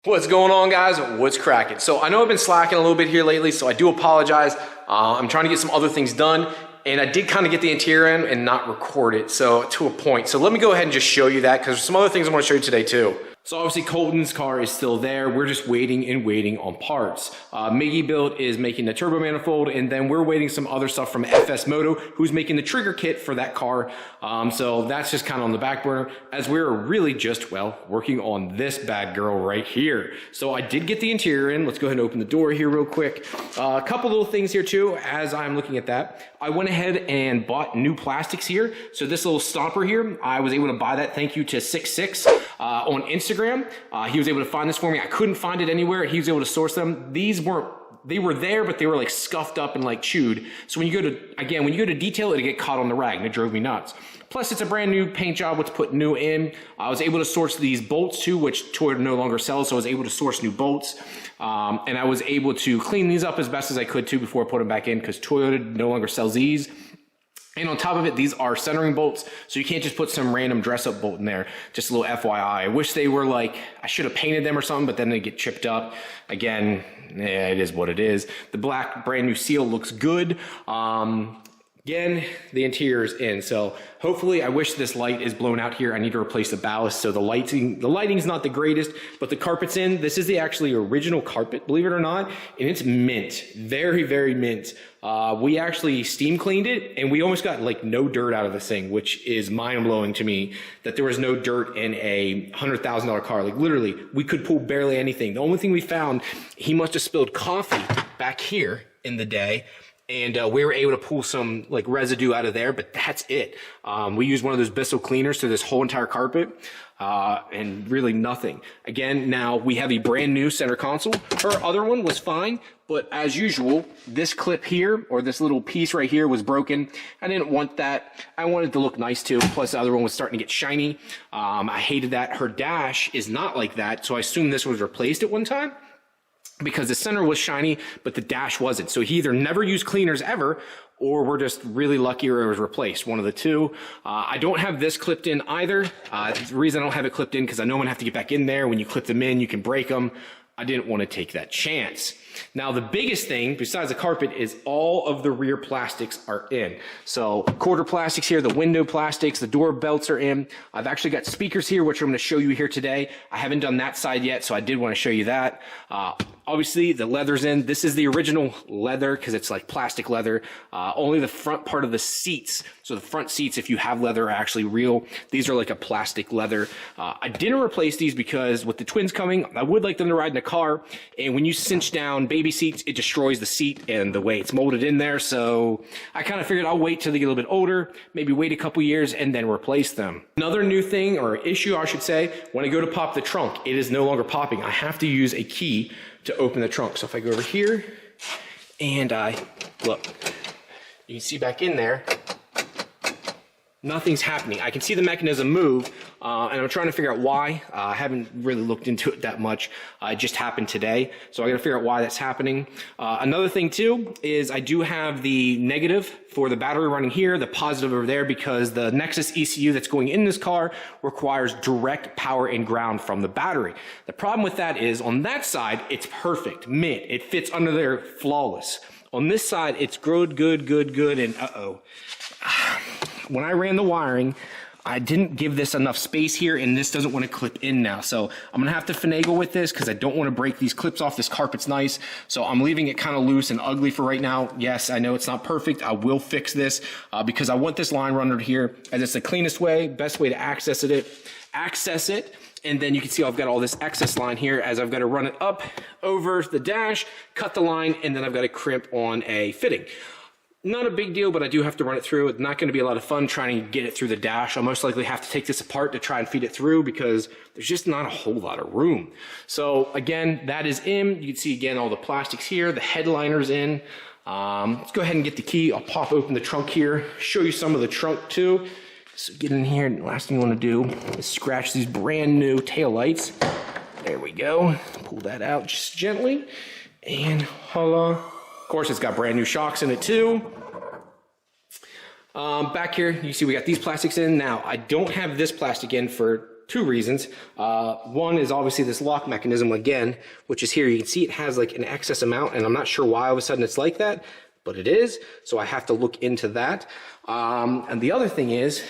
What's going on, guys? What's cracking? So I know I've been slacking a little bit here lately, so I do apologize. I'm trying to get some other things done, and I did kind of get the interior in and not record it, so to a point. So let me go ahead and just show you that, because there's some other things I want to show you today too. So obviously Colton's car is still there. We're just waiting and waiting on parts. Miggy Build is making the turbo manifold, and then we're waiting some other stuff from FS Moto, who's making the trigger kit for that car. So that's just kind of on the back burner, as we're really just, well, working on this bad girl right here. So I did get the interior in. Let's go ahead and open the door here real quick. A couple little things here too, as I'm looking at that. I went ahead and bought new plastics here. So this little stopper here, I was able to buy that. Thank you to 66 on Instagram. He was able to find this for me. I couldn't find it anywhere. He was able to source them. These weren't, they were there, but they were like scuffed up and like chewed. So when you go to, again, when you go to detail, it'd get caught on the rag, and it drove me nuts. Plus, it's a brand new paint job, let's put new in. I was able to source these bolts too, which Toyota no longer sells, so I was able to source new bolts. And I was able to clean these up as best as I could too before I put them back in, because Toyota no longer sells these. And on top of it, these are centering bolts, so you can't just put some random dress-up bolt in there. Just a little FYI. I wish they were like, I should have painted them or something, but then they get chipped up. Again, yeah, it is what it is. The black brand new seal looks good. Again, the interior is in, so hopefully, I wish this light is blown out here. I need to replace the ballast, so the lighting's not the greatest, but the carpet's in. This is the actually original carpet, believe it or not, and it's mint, very, very mint. We actually steam cleaned it, and we almost got like no dirt out of this thing, which is mind-blowing to me, that there was no dirt in a $100,000 car. Like literally, we could pull barely anything. The only thing we found, he must have spilled coffee back here in the day, and we were able to pull some like residue out of there, but that's it. We used one of those Bissell cleaners to this whole entire carpet, and really nothing. Again, now we have a brand new center console. Her other one was fine, but as usual, this clip here, or this little piece right here, was broken. I didn't want that. I wanted it to look nice too, plus the other one was starting to get shiny. I hated that. Her dash is not like that, so I assumed this was replaced at one time, because the center was shiny, but the dash wasn't. So he either never used cleaners ever, or we're just really lucky or it was replaced, one of the two. I don't have this clipped in either. The reason I don't have it clipped in, because I know I'm gonna have to get back in there. When you clip them in, you can break them. I didn't want to take that chance. Now, the biggest thing, besides the carpet, is all of the rear plastics are in. So, quarter plastics here, the window plastics, the door belts are in. I've actually got speakers here, which I'm going to show you here today. I haven't done that side yet, so I did want to show you that. Obviously, the leather's in. This is the original leather, because it's like plastic leather. Only the front part of the seats, so the front seats, if you have leather, are actually real. These are like a plastic leather. I didn't replace these because with the twins coming, I would like them to ride in a car, and when you cinch down baby seats, it destroys the seat and the way it's molded in there. So I kind of figured I'll wait till they get a little bit older, maybe wait a couple years and then replace them. Another new thing, or issue I should say, when I go to pop the trunk, it is no longer popping. I have to use a key to open the trunk. So if I go over here and I look, you can see back in there, nothing's happening. I can see the mechanism move, and I'm trying to figure out why. I haven't really looked into it that much. It just happened today, so I got to figure out why that's happening. Another thing too is I do have the negative for the battery running here, the positive over there, because the Nexus ECU that's going in this car requires direct power and ground from the battery. The problem with that is on that side, it's perfect, mint. It fits under there flawless. On this side, it's good, and when I ran the wiring, I didn't give this enough space here, and this doesn't want to clip in now. So I'm gonna have to finagle with this, because I don't want to break these clips off. This carpet's nice, so I'm leaving it kind of loose and ugly for right now. Yes, I know it's not perfect. I will fix this, because I want this line runner here, as it's the cleanest way, best way to access it. And then you can see I've got all this excess line here, as I've got to run it up over the dash, cut the line, and then I've got to crimp on a fitting. Not a big deal, but I do have to run it through. It's not going to be a lot of fun trying to get it through the dash. I'll most likely have to take this apart to try and feed it through, because there's just not a whole lot of room. So again, that is in. You can see again all the plastics here. The headliner's in. Let's go ahead and get the key. I'll pop open the trunk here, show you some of the trunk too. So get in here, and the last thing you want to do is scratch these brand new taillights. There we go. Pull that out just gently, and voila. Of course, it's got brand new shocks in it too. Back here, you see we got these plastics in. Now, I don't have this plastic in for two reasons. One is obviously this lock mechanism again, which is here. You can see it has like an excess amount, and I'm not sure why all of a sudden it's like that, but it is. So I have to look into that. And the other thing is,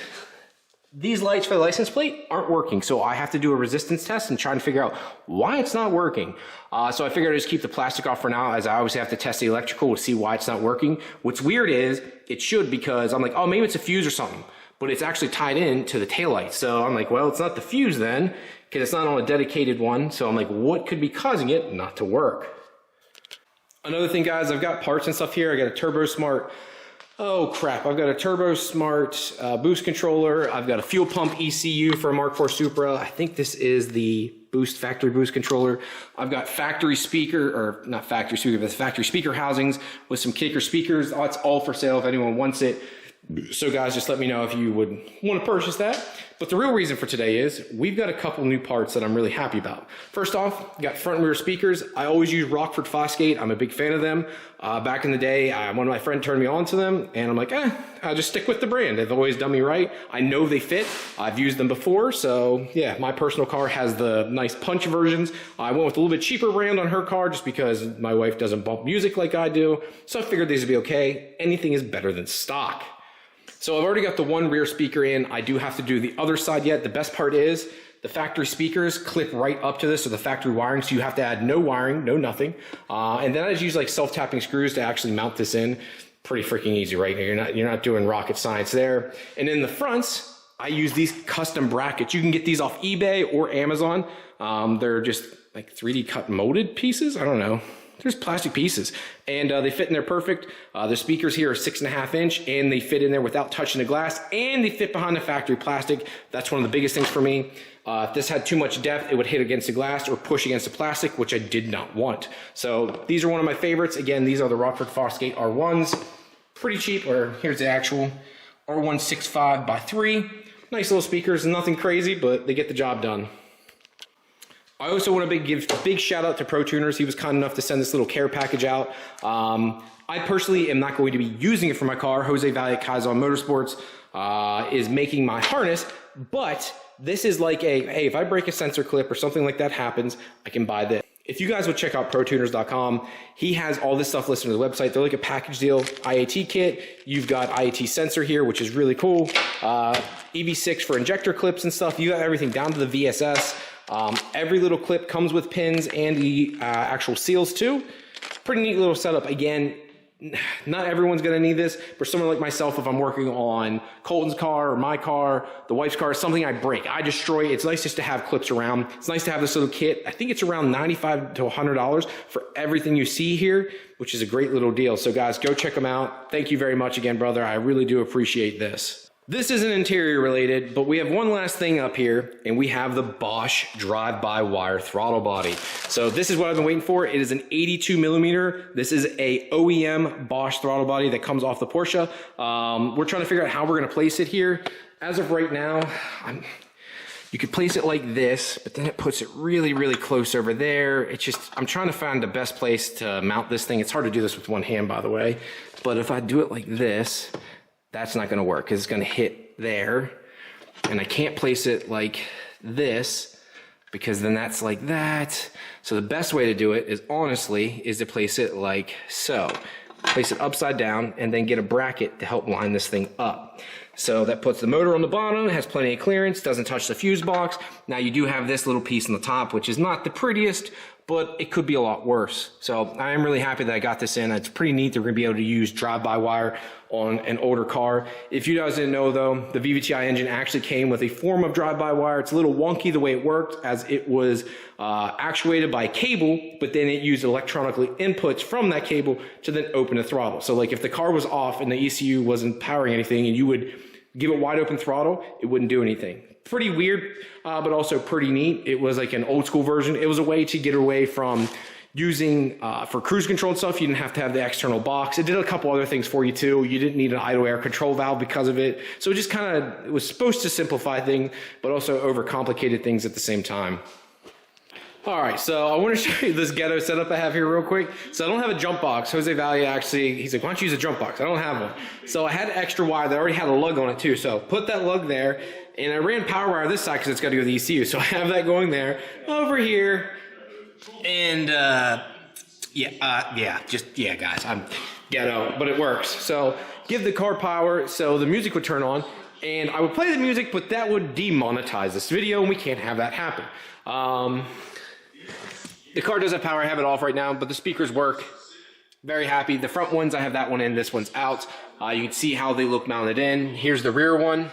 these lights for the license plate aren't working, so I have to do a resistance test and try to figure out why it's not working. So I figured I'd just keep the plastic off for now, as I obviously have to test the electrical to see why it's not working. What's weird is, it should, because I'm like, oh, maybe it's a fuse or something, but it's actually tied in to the taillight. So I'm like, well, it's not the fuse then, because it's not on a dedicated one. So I'm like, what could be causing it not to work? Another thing, guys, I've got parts and stuff here. I got a Turbo Smart. Oh crap, I've got a Turbo Smart boost controller. I've got a fuel pump ECU for a Mark IV Supra. I think this is the factory boost controller. I've got factory speaker, or not factory speaker, but factory speaker housings with some kicker speakers. That's all for sale if anyone wants it. So guys, just let me know if you would want to purchase that. But the real reason for today is we've got a couple new parts that I'm really happy about. First off, we got front and rear speakers. I always use Rockford Fosgate. I'm a big fan of them. Back in the day, one of my friends turned me on to them, and I'm like, I'll just stick with the brand. They've always done me right. I know they fit. I've used them before, so yeah, my personal car has the nice punch versions. I went with a little bit cheaper brand on her car just because my wife doesn't bump music like I do, so I figured these would be okay. Anything is better than stock. So I've already got the one rear speaker in. I do have to do the other side yet. The best part is the factory speakers clip right up to this, or the factory wiring, so you have to add no wiring, no nothing. And then I just use like self-tapping screws to actually mount this in. Pretty freaking easy, right? You're not doing rocket science there. And in the fronts, I use these custom brackets. You can get these off eBay or Amazon. They're just like 3D cut molded pieces. I don't know. There's plastic pieces, and they fit in there perfect. The speakers here are 6.5 inch, and they fit in there without touching the glass, and they fit behind the factory plastic. That's one of the biggest things for me. If this had too much depth, it would hit against the glass or push against the plastic, which I did not want. So these are one of my favorites. Again, these are the Rockford Fosgate R1s. Pretty cheap, or here's the actual R165 by 3. Nice little speakers, nothing crazy, but they get the job done. I also want to give a big shout out to Protuners. He was kind enough to send this little care package out. I personally am not going to be using it for my car. Jose Valle at Kaizen Motorsports is making my harness, but this is like hey, if I break a sensor clip or something like that happens, I can buy this. If you guys would check out protuners.com, he has all this stuff listed on the website. They're like a package deal. IAT kit, you've got IAT sensor here, which is really cool. EV6 for injector clips and stuff. You got everything down to the VSS. Every little clip comes with pins and the actual seals too. Pretty neat little setup. Again, not everyone's going to need this. For someone like myself, if I'm working on Colton's car or my car, the wife's car, something I break, I destroy, it's nice just to have clips around. It's nice to have this little kit. I think it's around $95 to $100 for everything you see here, which is a great little deal. So guys, go check them out. Thank you very much again, brother. I really do appreciate this. This isn't interior related, but we have one last thing up here, and we have the Bosch drive-by-wire throttle body. So this is what I've been waiting for. It is an 82 millimeter. This is a OEM Bosch throttle body that comes off the Porsche. We're trying to figure out how we're going to place it here. As of right now, you could place it like this, but then it puts it really, really close over there. It's just, I'm trying to find the best place to mount this thing. It's hard to do this with one hand, by the way. But if I do it like this, that's not gonna work because it's gonna hit there. And I can't place it like this because then that's like that. So the best way to do it is honestly, is to place it like so. Place it upside down and then get a bracket to help line this thing up. So that puts the motor on the bottom, has plenty of clearance, doesn't touch the fuse box. Now you do have this little piece on the top, which is not the prettiest, but it could be a lot worse. So I am really happy that I got this in. It's pretty neat that we're gonna be able to use drive-by-wire on an older car. If you guys didn't know though, the VVTi engine actually came with a form of drive-by-wire. It's a little wonky the way it worked, as it was actuated by cable, but then it used electronically inputs from that cable to then open the throttle. So like if the car was off and the ECU wasn't powering anything and you would give it wide open throttle, it wouldn't do anything. Pretty weird, but also pretty neat. It was like an old school version. It was a way to get away from using, for cruise control and stuff, you didn't have to have the external box. It did a couple other things for you too. You didn't need an idle air control valve because of it. So it just kind of, it was supposed to simplify things, but also overcomplicated things at the same time. All right, so I want to show you this Ghetto setup I have here real quick. So I don't have a jump box. Jose Valle actually, he's like, why don't you use a jump box? I don't have one. So I had extra wire that already had a lug on it too. So put that lug there, and I ran power wire this side because it's got to go to the ECU. So I have that going there, over here, and yeah, guys, I'm Ghetto, but it works. So give the car power so the music would turn on, and I would play the music, but that would demonetize this video, and we can't have that happen. The car does have power. I have it off right now, but the speakers work. Very happy. The front ones, I have that one in, this one's out. You can see how they look mounted in. Here's the rear one.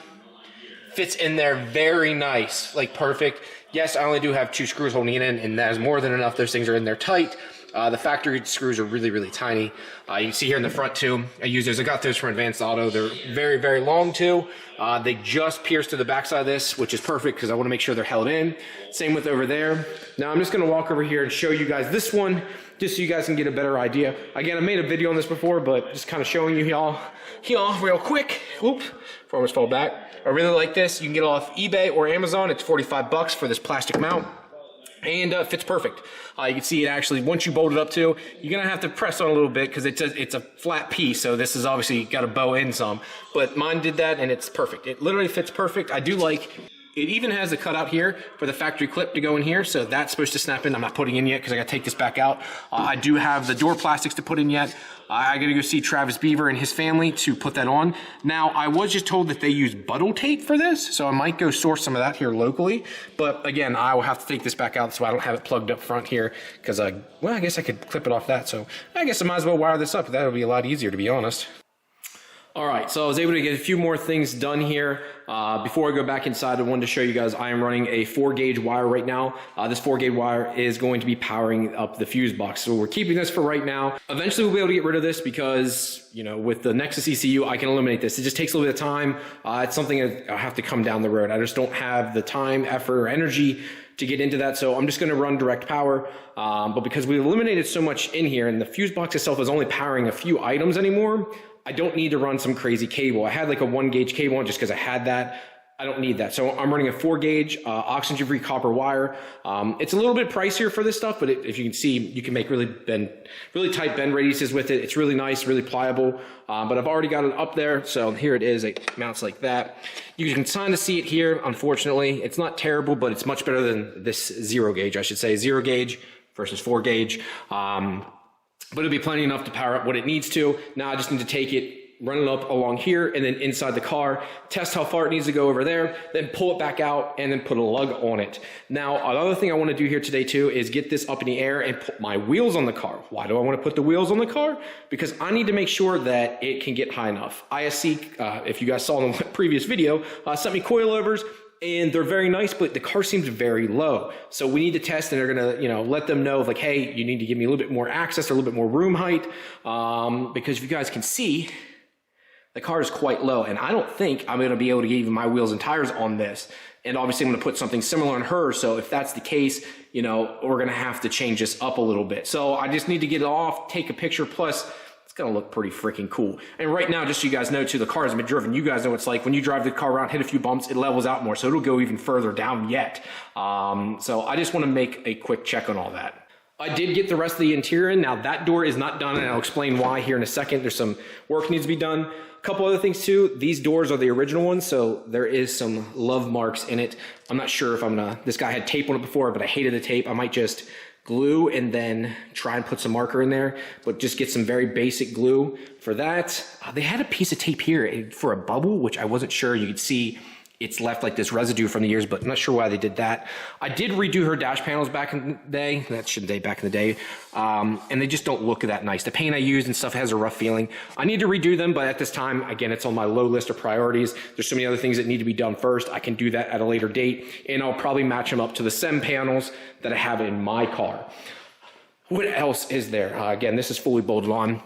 Fits in there very nice, like perfect. Yes, I only do have 2 screws holding it in, and that is more than enough. Those things are in there tight. The factory screws are really, really tiny. You can see here in the front too. I got those from Advanced Auto. They're very, very long too. They just pierce to the backside of this, which is perfect because I want to make sure they're held in. Same with over there. Now I'm just going to walk over here and show you guys this one, just so you guys can get a better idea. Again, I made a video on this before, but just kind of showing you y'all real quick. Whoop, before I almost fall back. I really like this. You can get it off eBay or Amazon. It's 45 bucks for this plastic mount. And fits perfect. You can see it actually, once you bolt it up too, you're going to have to press on a little bit because it's a flat piece, so this is obviously got to bow in some. But mine did that, and it's perfect. It literally fits perfect. I do like, it even has a cutout here for the factory clip to go in here, so that's supposed to snap in. I'm not putting in yet because I got to take this back out. I do have the door plastics to put in yet. I got to go see Travis Beaver and his family to put that on. Now, I was just told that they use buttle tape for this, so I might go source some of that here locally. But again, I will have to take this back out so I don't have it plugged up front here because, well, I guess I could clip it off that. So I guess I might as well wire this up. That'll be a lot easier, to be honest. All right, so I was able to get a few more things done here. Before I go back inside, I wanted to show you guys I am running a 4-gauge wire right now. This 4-gauge wire is going to be powering up the fuse box. So we're keeping this for right now. Eventually we'll be able to get rid of this because, you know, with the Nexus ECU, I can eliminate this. It just takes a little bit of time. It's something that I have to come down the road. I just don't have the time, effort, or energy to get into that, so I'm just going to run direct power. But because we eliminated so much in here, and the fuse box itself is only powering a few items anymore, I don't need to run some crazy cable. I had like a 1-gauge cable just because I had that. I don't need that. So I'm running a 4-gauge oxygen-free copper wire. It's a little bit pricier for this stuff, but if you can see, you can make really tight bend radiuses with it. It's really nice, really pliable. But I've already got it up there, so here it is. It mounts like that. You can kind of see it here. Unfortunately, it's not terrible, but it's much better than this 0-gauge, I should say. 0-gauge versus 4-gauge. But it'll be plenty enough to power up what it needs to. Now I just need to take it, run it up along here, and then inside the car, test how far it needs to go over there, then pull it back out, and then put a lug on it. Now, another thing I want to do here today too is get this up in the air and put my wheels on the car. Why do I want to put the wheels on the car? Because I need to make sure that it can get high enough. ISC, if you guys saw in the previous video, sent me coilovers, and they're very nice, but the car seems very low. So we need to test, and they're gonna, you know, let them know, like, hey, you need to give me a little bit more access or a little bit more room height, because if you guys can see, the car is quite low, and I don't think I'm gonna be able to get even my wheels and tires on this. And obviously I'm gonna put something similar on her, so if that's the case, you know, we're gonna have to change this up a little bit. So I just need to get it off, take a picture, plus gonna look pretty freaking cool. And right now, just so you guys know too, the car has been driven. You guys know what it's like when you drive the car around, hit a few bumps, it levels out more, so it'll go even further down yet. So I just want to make a quick check on all that. I did get the rest of the interior in. Now that door is not done, and I'll explain why here in a second. There's some work needs to be done. A couple other things too. These doors are the original ones, so there is some love marks in it. I'm not sure if I'm gonna, this guy had tape on it before, but I hated the tape. I might just glue and then try and put some marker in there, but just get some very basic glue for that. They had a piece of tape here for a bubble, which I wasn't sure. You could see it's left like this residue from the years, but I'm not sure why they did that. I did redo her dash panels back in the day. That shouldn't say back in the day. And they just don't look that nice. The paint I used and stuff has a rough feeling. I need to redo them, but at this time, again, it's on my low list of priorities. There's so many other things that need to be done first. I can do that at a later date, and I'll probably match them up to the SEM panels that I have in my car. What else is there? Again, this is fully bolted on.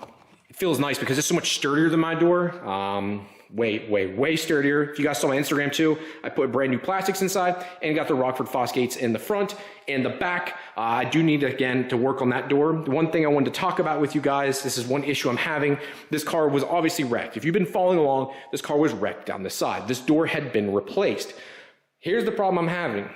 It feels nice because it's so much sturdier than my door. Way sturdier. If you guys saw my Instagram too, I put brand new plastics inside and got the Rockford Fosgates in the front and the back. I do need, again, to work on that door. The one thing I wanted to talk about with you guys, this is one issue I'm having. This car was obviously wrecked. If you've been following along, this car was wrecked down the side. This door had been replaced. Here's the problem I'm having.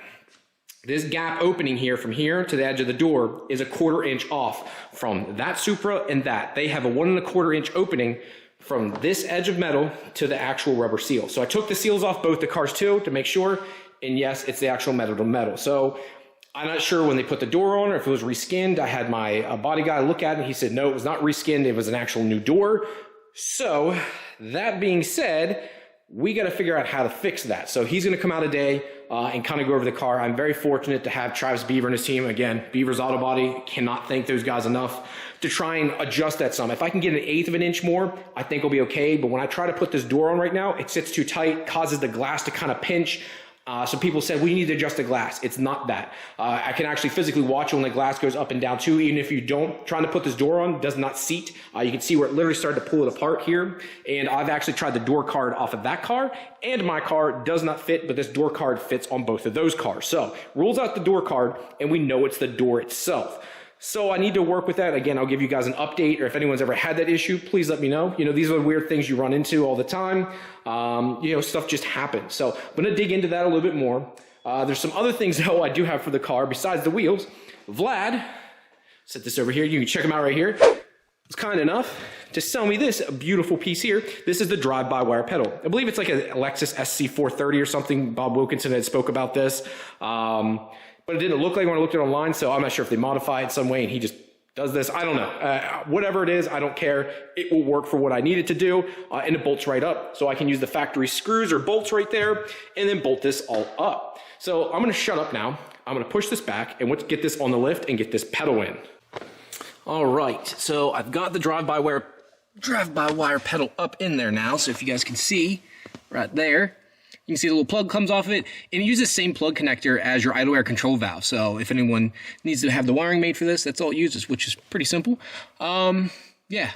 This gap opening here from here to the edge of the door is a 1/4 inch off from that Supra and that. They have a 1 1/4 inch opening from this edge of metal to the actual rubber seal. So I took the seals off both the cars too to make sure, and yes, it's the actual metal to metal. So I'm not sure when they put the door on or if it was reskinned. I had my body guy look at it and he said, no, it was not reskinned, it was an actual new door. So that being said, we got to figure out how to fix that. So he's going to come out today and kind of go over the car. I'm very fortunate to have Travis Beaver and his team. Again, Beaver's Auto Body, cannot thank those guys enough to try and adjust that some. If I can get 1/8 of an inch more, I think I'll be okay. But when I try to put this door on right now, it sits too tight, causes the glass to kind of pinch. So people said, we need to adjust the glass. It's not that. I can actually physically watch when the glass goes up and down too, even if you don't. Trying to put this door on does not seat. You can see where it literally started to pull it apart here. And I've actually tried the door card off of that car, and my car does not fit, but this door card fits on both of those cars. So rules out the door card, and we know it's the door itself. So I need to work with that. Again, I'll give you guys an update, or if anyone's ever had that issue, please let me know. You know, these are the weird things you run into all the time. You know, stuff just happens. So I'm going to dig into that a little bit more. There's some other things, though, I do have for the car besides the wheels. Vlad, set this over here. You can check him out right here. It's kind enough to sell me this beautiful piece here. This is the drive-by-wire pedal. I believe it's like a Lexus SC430 or something. Bob Wilkinson had spoke about this. But it didn't look like when I looked at it online, so I'm not sure if they modify it some way and he just does this. I don't know. Whatever it is, I don't care. It will work for what I need it to do, and it bolts right up. So I can use the factory screws or bolts right there and then bolt this all up. So I'm going to shut up now. I'm going to push this back and let's get this on the lift and get this pedal in. All right, so I've got the drive-by-wire pedal up in there now. So if you guys can see right there, you can see the little plug comes off of it, and it uses the same plug connector as your idle air control valve. So if anyone needs to have the wiring made for this, that's all it uses, which is pretty simple. Yeah,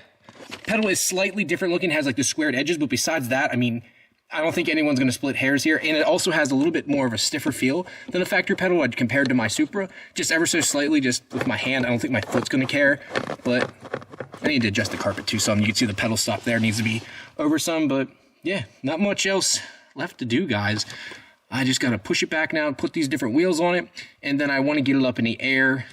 pedal is slightly different looking, it has like the squared edges, but besides that, I mean, I don't think anyone's going to split hairs here, and it also has a little bit more of a stiffer feel than a factory pedal compared to my Supra, just ever so slightly, just with my hand. I don't think my foot's going to care, but I need to adjust the carpet too some. You can see the pedal stop there needs to be over some, but yeah, not much else left to do, guys. I just got to push it back now, put these different wheels on it, and then I want to get it up in the air,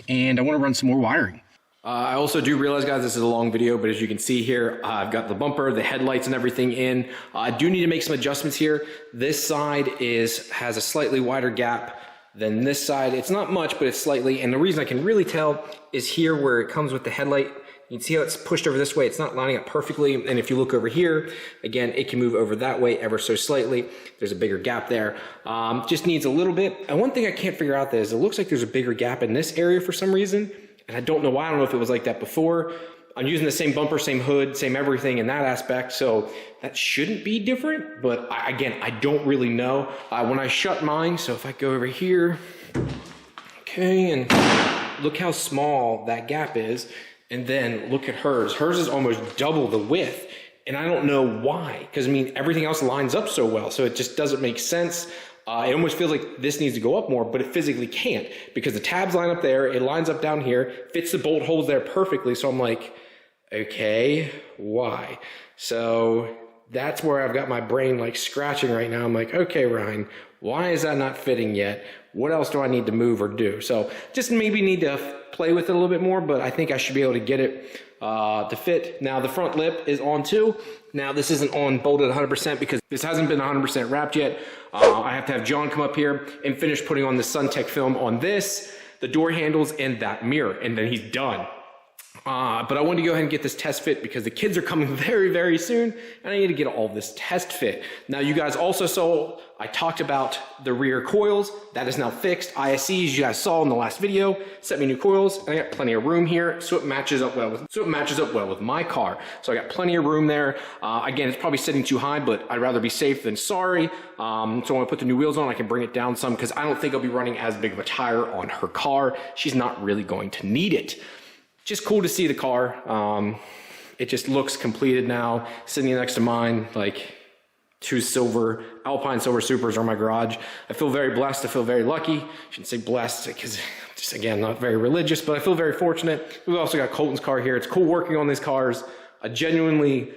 and I want to run some more wiring. I also do realize, guys, this is a long video, but as you can see here, I've got the bumper, the headlights, and everything in. I do need to make some adjustments here. This side has a slightly wider gap than this side. It's not much, but it's slightly, and the reason I can really tell is here where it comes with the headlight. You can see how it's pushed over this way. It's not lining up perfectly. And if you look over here, again, it can move over that way ever so slightly. There's a bigger gap there. Just needs a little bit. And one thing I can't figure out is it looks like there's a bigger gap in this area for some reason. And I don't know why. I don't know if it was like that before. I'm using the same bumper, same hood, same everything in that aspect. So that shouldn't be different. But again, I don't really know. When I shut mine, so if I go over here, okay, and look how small that gap is. And then look at hers. Hers is almost double the width. And I don't know why. Because, I mean, everything else lines up so well. So it just doesn't make sense. It almost feels like this needs to go up more, but it physically can't. Because the tabs line up there. It lines up down here. Fits the bolt holes there perfectly. So I'm like, okay, why? So that's where I've got my brain like scratching right now. I'm like, okay, Ryan, why is that not fitting yet? What else do I need to move or do? So just maybe need to play with it a little bit more, but I think I should be able to get it to fit. Now the front lip is on too. Now this isn't on bolted 100% because this hasn't been 100% wrapped yet. I have to have John come up here and finish putting on the SunTech film on this, the door handles, and that mirror, and then he's done. But I wanted to go ahead and get this test fit because the kids are coming very, very soon, and I need to get all this test fit. Now, you guys also saw, I talked about the rear coils. That is now fixed. ISCs, you guys saw in the last video, sent me new coils, and I got plenty of room here, so it matches up well with my car. So I got plenty of room there. Again, it's probably sitting too high, but I'd rather be safe than sorry. So when I put the new wheels on, I can bring it down some because I don't think I'll be running as big of a tire on her car. She's not really going to need it. Just cool to see the car. It just looks completed now. Sitting next to mine, like 2 silver, Alpine silver Supras are in my garage. I feel very blessed. I feel very lucky. I shouldn't say blessed because just, again, not very religious, but I feel very fortunate. We've also got Colton's car here. It's cool working on these cars. I genuinely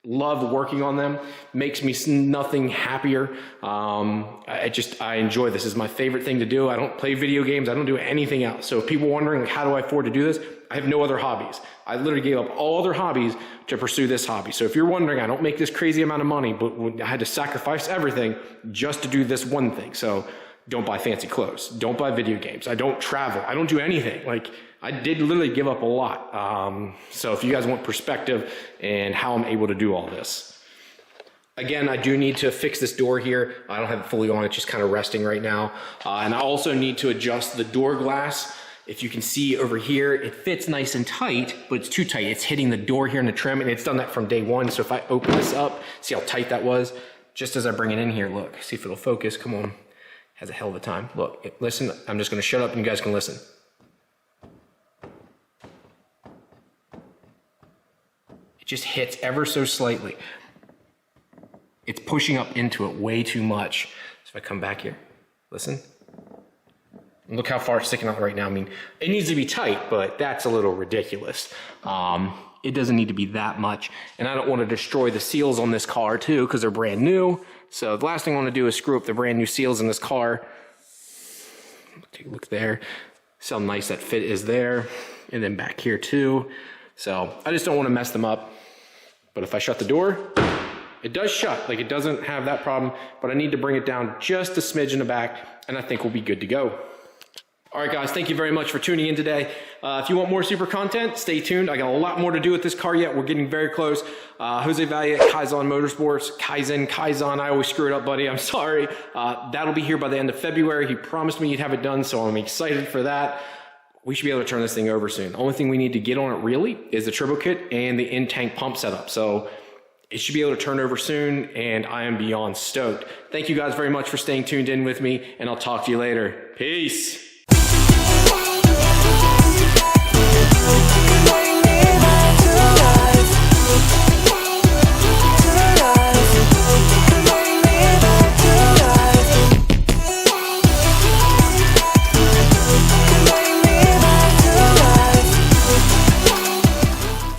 love working on them. Makes me nothing happier. I enjoy this. This is my favorite thing to do. I don't play video games. I don't do anything else. So if people wondering, like, how do I afford to do this? I have no other hobbies. I literally gave up all other hobbies to pursue this hobby. So if you're wondering, I don't make this crazy amount of money, but I had to sacrifice everything just to do this one thing. So don't buy fancy clothes. Don't buy video games. I don't travel. I don't do anything. Like, I did literally give up a lot. So if you guys want perspective and how I'm able to do all this. Again, I do need to fix this door here. I don't have it fully on. It's just kind of resting right now. And I also need to adjust the door glass. If you can see over here, it fits nice and tight, but it's too tight. It's hitting the door here in the trim, and it's done that from day one. So if I open this up, see how tight that was? Just as I bring it in here, look, see if it'll focus. Come on. Has a hell of a time. Look, listen, I'm just gonna shut up and you guys can listen. It just hits ever so slightly. It's pushing up into it way too much. So if I come back here, listen. Look how far it's sticking out right now. I mean, it needs to be tight, but that's a little ridiculous. It doesn't need to be that much. And I don't want to destroy the seals on this car too, because they're brand new. So the last thing I want to do is screw up the brand new seals in this car. Take a look there. See how nice that fit is there. And then back here too. So I just don't want to mess them up. But if I shut the door, it does shut. Like, it doesn't have that problem, but I need to bring it down just a smidge in the back, and I think we'll be good to go. All right, guys, thank you very much for tuning in today. If you want more Supra content, stay tuned. I got a lot more to do with this car yet. We're getting very close. Jose Valle at Kaizen Motorsports. Kaizen, I always screw it up, buddy. I'm sorry. That'll be here by the end of February. He promised me he'd have it done, so I'm excited for that. We should be able to turn this thing over soon. The only thing we need to get on it really is the turbo kit and the in-tank pump setup. So it should be able to turn over soon, and I am beyond stoked. Thank you guys very much for staying tuned in with me, and I'll talk to you later. Peace.